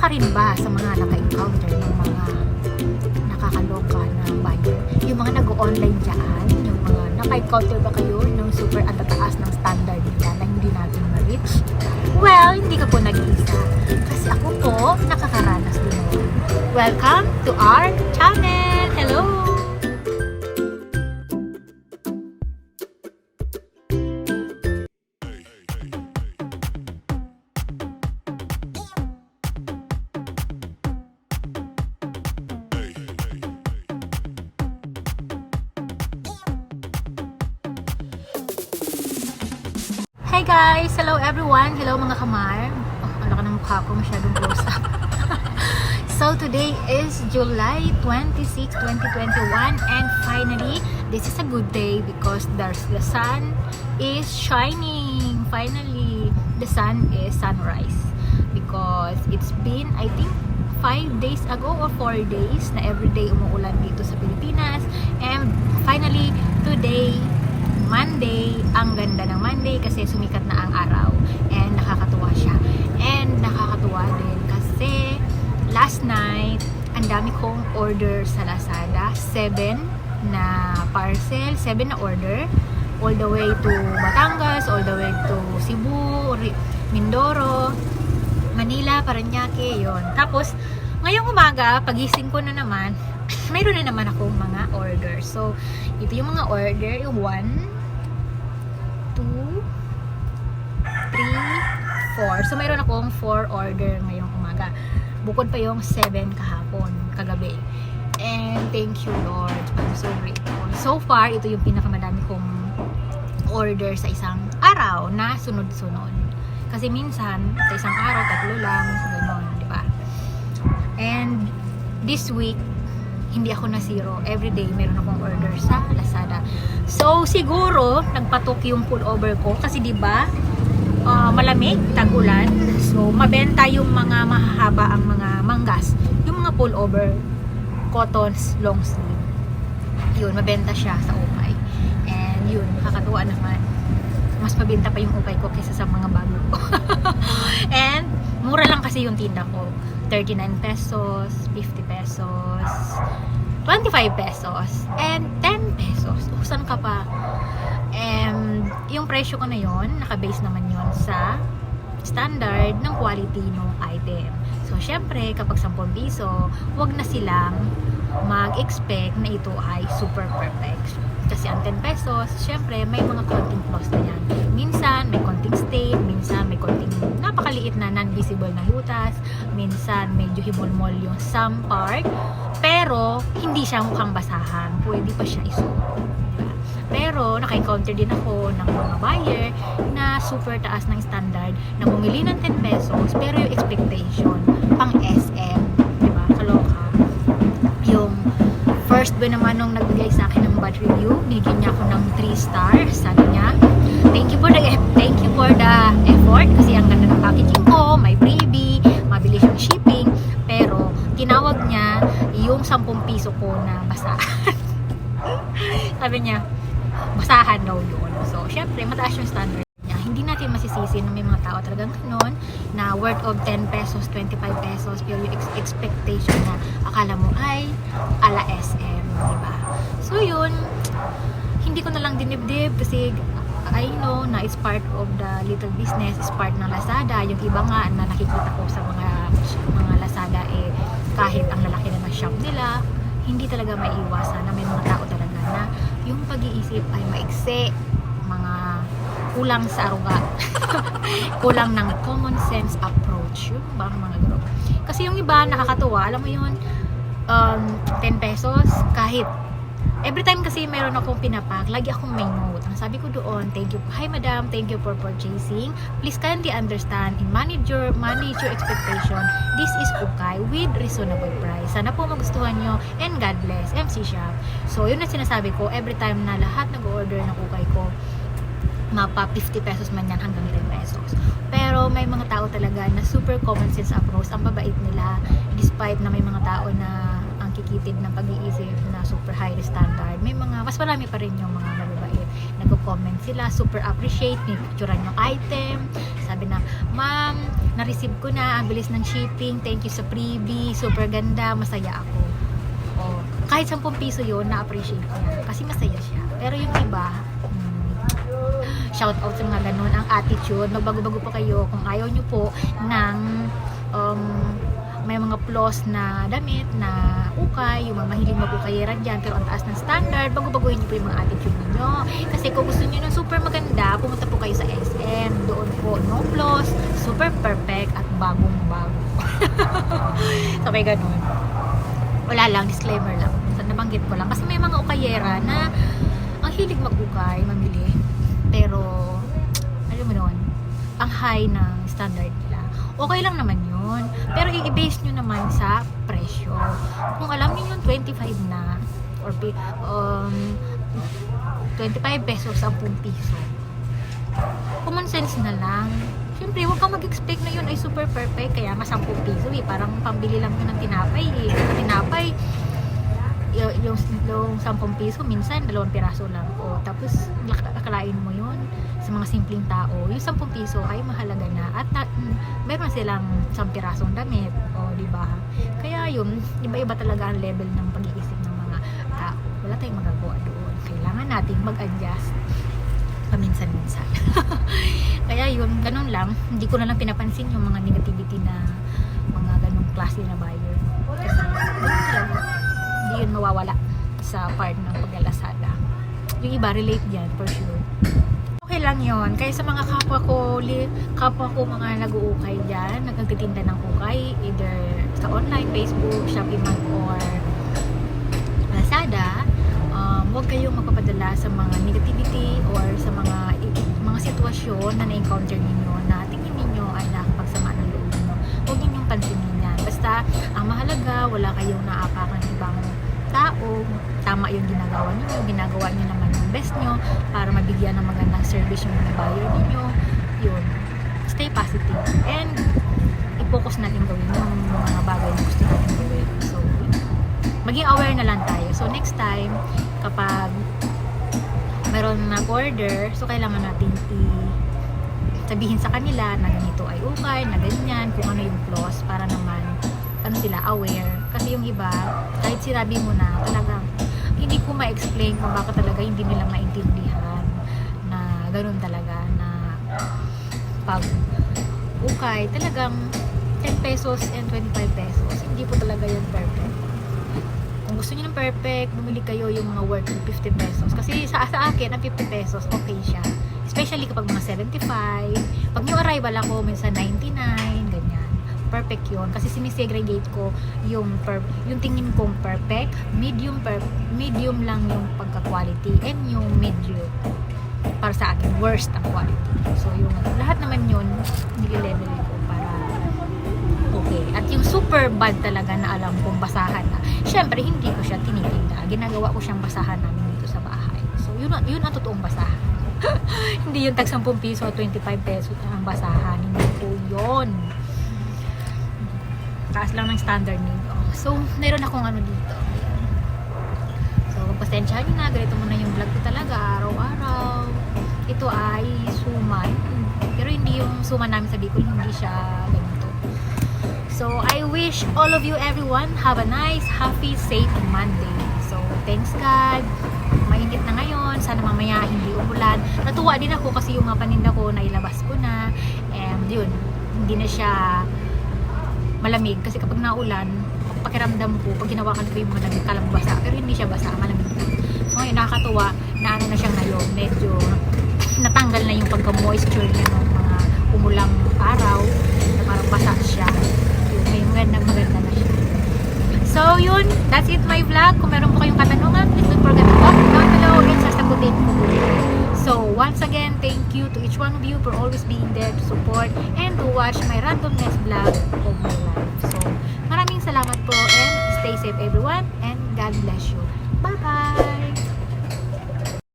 ka rin ba sa mga naka-encounter ng mga nakakaloka na buyer? Yung mga nag-online dyan, yung mga naka-encounter ba kayo ng super ang tataas ng standard nila na hindi natin ma-reach? Well, hindi ka po nag-iisa. Kasi ako po, nakakaranas din ako. Welcome to our channel! Hello! Hey guys! Hello everyone! Hello mga kamar! Ano ka ng mukha ko? Masyadong close up. So today is July 26, 2021 and finally, this is a good day because the sun is shining. Finally, the sun is sunrise because it's been, I think, 5 days ago or 4 days na everyday umuulan dito sa Pilipinas and finally, today, Monday, ang ganda ng Monday kasi sumikat na ang araw and nakakatuwa siya. And nakakatuwa din kasi last night, ang dami kong order sa Lazada, 7 na parcel, 7 na order, all the way to Batangas, all the way to Cebu, Mindoro, Manila, Parañaque, yon. Tapos, ngayong umaga, pagising ko na naman, mayroon na naman akong mga order. So, ito yung mga order, yung 1, 2, 3, 4. So, mayroon akong 4 order ngayong umaga. Bukod pa yung 7 kahapon, kagabi. And thank you, Lord. I'm so grateful. So far, ito yung pinakamadami kong order sa isang araw na sunod-sunod. Kasi minsan, sa isang araw, 3 lang, gano'n, di ba? And this week, hindi ako na zero. Everyday, meron akong order sa Lazada. So, siguro, nagpatok yung pullover ko. Kasi, di ba, malamig, tag-ulan. So, mabenta yung mga mahahaba ang mga manggas. Yung mga pullover, cottons, long sleeve. Yun, mabenta siya sa ukay. And yun, nakakatuwa naman. Mas mabenta pa yung ukay ko kaysa sa mga bago ko. And, mura lang kasi yung tinda ko. 39 pesos, 50 pesos, 25 pesos, and 10 pesos. Saan ka pa? And yung presyo ko na yon, naka-base naman yon sa standard ng quality ng item. So, syempre, kapag 10 piso, wag na silang mag-expect na ito ay super perfect. Kasi ang 10 pesos, syempre, may mga konting flaws na yan. Minsan, may konting stain, minsan, may konting napakaliit na non-visible na lutas, minsan, medyo himolmol yung some part, pero, hindi siya mukhang basahan. Pwede pa siya isuot. Diba? Pero, naka-encounter din ako ng mga buyer na super taas ng standard, na bumili ng 10 pesos, pero yung expectation, pang SM, diba? Kaloka. Yung first ba naman nung nagbigay sa akin ng bad review, binigyan niya ako ng 3 stars. Sabi niya, thank you for the effort kasi ang ganda ng packaging ko, may freebie, mabilis yung shipping, pero tinawag niya yung 10 piso ko na basahan. Sabi niya, basahan daw yun. So, syempre, mataas yung standard niya. Hindi natin masisisi na may mga tao talagang ganun na worth of 10 pesos, 25 pesos, pero yung expectation na akala mo ay ala SM, diba? So, yun, hindi ko na lang dinibdib kasi I know na it's part of the little business, it's part ng Lazada. Yung iba nga na nakikita ko sa mga Lazada, kahit ang lalaki na ng shop nila, hindi talaga maiiwasan na may mga tao talaga na yung pag-iisip ay maikse, mga kulang sa aruga, kulang ng common sense approach. Yung bang mga gano'n. Kasi yung iba nakakatuwa, alam mo yun, 10 pesos, kahit every time kasi meron akong pinapak, lagi akong may note. Ang sabi ko doon, thank you. Hi madam, thank you for purchasing. Please kindly understand and manage your expectation. This is ukay with reasonable price. Sana po magustuhan nyo and God bless. MC Shop. So, yun na sinasabi ko, every time na lahat nag-order ng ukay ko, mapa 50 pesos man yan hanggang 10 pesos. Pero may mga tao talaga na super common sense approach. Ang babait nila, despite na may mga tao na ang kikitid ng pag-iisip na super high standard, may mga, mas marami pa rin yung mga mababait. nagko-comment sila, super appreciate, may picturean yung item, sabi na, ma'am, na-receive ko na, ang bilis ng shipping, thank you sa freebie, super ganda, masaya ako. O, kahit 10 piso yun, na-appreciate ko na, kasi masaya siya. Pero yung iba, shout out sa mga ganun, ang attitude, magbago-bago pa kayo kung ayaw nyo po ng may mga flaws na damit na ukay, yung mga mahilig magukayera dyan pero ang taas ng standard, bago-baguhin nyo po yung mga attitude ninyo. Kasi kung gusto nyo ng super maganda, pumunta po kayo sa SM, doon po no flaws, super perfect at bagong-bago. Sabay ganun. Wala lang, disclaimer lang, so nabanggit ko lang kasi may mga ukayera na ang hilig mag-ukay, mamili, pero alam mo nun, ang high ng standard nila. Okay lang naman yun, pero i-base nyo naman sa presyo. Kung alam niyo yung 25 na or 25 pesos, 10 piso, common sense na lang. Siyempre, huwag kang mag-expect na yun ay super perfect, kaya nga 10 piso parang pambili lang yun ng tinapay tinapay yung 10 piso, minsan 2 piraso lang. O, tapos, akalain mo yun sa mga simpleng tao. Yung 10 piso ay mahalaga na. At meron silang 10 pirasong damit. O, diba? Kaya yun, iba-iba talaga ang level ng pag-iisip ng mga tao. Wala tayong magagawa doon. Kailangan natin mag-adjust paminsan-minsan. Kaya yun, ganun lang. Hindi ko na lang pinapansin yung mga negativity na mga ganung klase na buyer. Kasi, ganun talaga. Hindi yun mawawala sa part ng paglalasada. Yung iba relate yan for sure. Okay lang yun. Kaya sa mga kapwa ko mga nag-uukay dyan, nagtitinda ng ukay, either sa online, Facebook, Shopee Mart, or Lazada, huwag kayong magpapadala sa mga negativity or sa mga sitwasyon na na-encounter ninyo na tingin ninyo ay nakapagsama ng loob ninyo. Huwag ninyong pansinin yan. Basta, ang mahalaga, wala kayong naapakan ibang tao, tama yung ginagawa nyo naman yung best nyo para mabigyan ng magandang service yung mga buyer ninyo. Yun, stay positive and i-focus natin gawin yung mga bagay na gusto natin gawin. So, maging aware na lang tayo. So, next time, kapag mayroon nag-order, so kailangan natin sabihin sa kanila na ganito ay ukay, na ganyan, kung ano yung flaws para naman ano sila, aware. Kasi yung iba, kahit sinabi mo na, talagang hindi ko ma-explain kung bakit talaga hindi nila maintindihan na ganun talaga, na pag ukay, talagang 10 pesos and 25 pesos. Hindi po talaga yun perfect. Kung gusto niyo ng perfect, bumili kayo yung mga worth ng 50 pesos. Kasi sa akin, ang 50 pesos, okay siya. Especially kapag mga 75. Pag new arrival ako, minsan 99, ganyan. Perfect yun. Kasi sinisegregate ko yung tingin kong perfect, medium lang yung pagka-quality, and yung medium para sa akin, worst ang quality. So, yung lahat naman yun, nile-level ko para okay. At yung super bad talaga na alam kong basahan na, syempre, hindi ko siya tinitinda. Ginagawa ko siyang basahan namin dito sa bahay. So, yun ang totoong basahan. Hindi yung tag 10 piso o 25 pesos ang basahan. Hindi po yun. Taas lang ng standard nito. So, meron akong ano dito. So, pasensyahan nyo na. Ganito muna yung vlog ko talaga. Araw-araw. Ito ay suman. Pero hindi yung suman namin sa Bicol. Hindi siya ganito. So, I wish all of you, everyone, have a nice, happy, safe Monday. So, thanks God. Mainit na ngayon. Sana mamaya hindi umulan. Natuwa din ako kasi yung mga paninda ko nailabas ko na. And yun, hindi na siya malamig. Kasi kapag naulan, pakiramdam ko, pag ginawakan ko yung mga nagkalang basa. Pero hindi siya basa, malamig na. So, ngayon nakakatuwa na ano na siya ngayon. Medyo natanggal na yung pagka-moisture niya ng mga umulang araw. Na parang basa siya. Maganda na siya. So, yun. That's it my vlog. Kung meron po kayong katanungan, please don't forget to comment down below and sasagutin ko po. So, once again, thank you to each one of you for always being there to support and to watch my randomness vlog of my life. So, maraming salamat po and stay safe everyone and God bless you. Bye-bye!